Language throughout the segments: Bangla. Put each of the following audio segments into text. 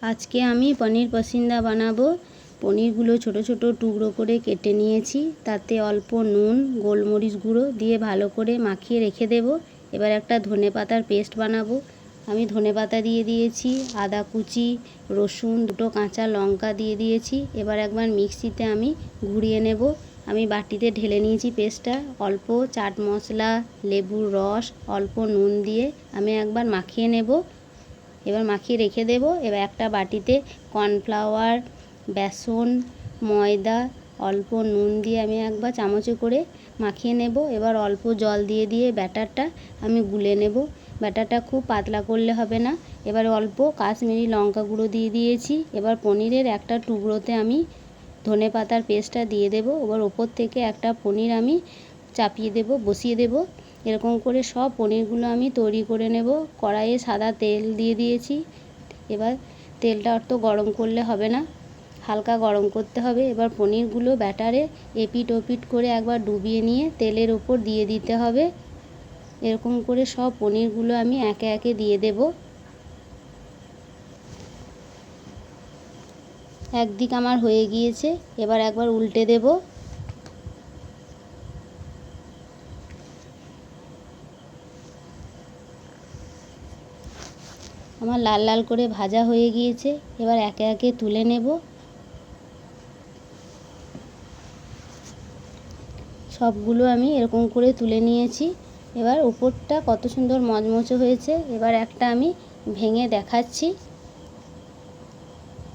আজকে আমি পনির পাসিন্দা বানাবো। পনিরগুলো ছোট ছোট টুকরো করে কেটে নিয়েছি, তাতে অল্প নুন, গোলমরিচ গুঁড়ো দিয়ে ভালো করে মাখিয়ে রেখে দেব। এবার একটা ধনেপাতার পেস্ট বানাবো। আমি ধনেপাতা দিয়ে দিয়েছি, আদা কুচি, রসুন, দুটো কাঁচা লঙ্কা দিয়ে দিয়েছি। এবার একবার মিক্সিতে আমি ঘুরিয়ে নেব। আমি বাটিতে ঢেলে নিয়েছি পেস্টটা। অল্প চাট মশলা, লেবুর রস, অল্প নুন দিয়ে আমি একবার মাখিয়ে নেব। এবার মাখিয়ে রেখে দেব। এবার একটা বাটিতে কর্নফ্লাওয়ার, বেসন, ময়দা, অল্প নুন দিয়ে আমি একবার চামচে করে মাখিয়ে নেব। এবার অল্প জল দিয়ে দিয়ে ব্যাটারটা আমি গুলে নেব। ব্যাটারটা খুব পাতলা করলে হবে না। এবার অল্প কাশ্মীরি লঙ্কা গুঁড়ো দিয়ে দিয়েছি। এবার পনিরের একটা টুকরোতে আমি ধনেপাতার পেস্টটা দিয়ে দেব। এবার ওপর থেকে একটা পনির আমি চাপিয়ে দেব, বসিয়ে দেব। এরকম করে সব পনিরগুলো আমি তৈরি করে নেব। কড়াইয়ে সাদা তেল দিয়ে দিয়েছি। এবার তেলটা অত গরম করলে হবে না, হালকা গরম করতে হবে। এবার পনিরগুলো ব্যাটারে এপিট ওপিট করে একবার ডুবিয়ে নিয়ে তেলের ওপর দিয়ে দিতে হবে। এরকম করে সব পনিরগুলো আমি একে একে দিয়ে দেব। একদিক আমার হয়ে গিয়েছে, এবার একবার উল্টে দেব। আমার লাল লাল করে ভাজা হয়ে গিয়েছে। এবার একে একে তুলে নেব। সবগুলো আমি এরকম করে তুলে নিয়েছি। এবার উপরটা কত সুন্দর মচমচে হয়েছে। এবার একটা আমি ভেঙে দেখাচ্ছি,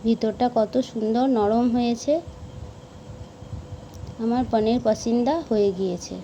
ভিতরটা কত সুন্দর নরম হয়েছে। আমার পনির পাসিন্দা হয়ে গিয়েছে।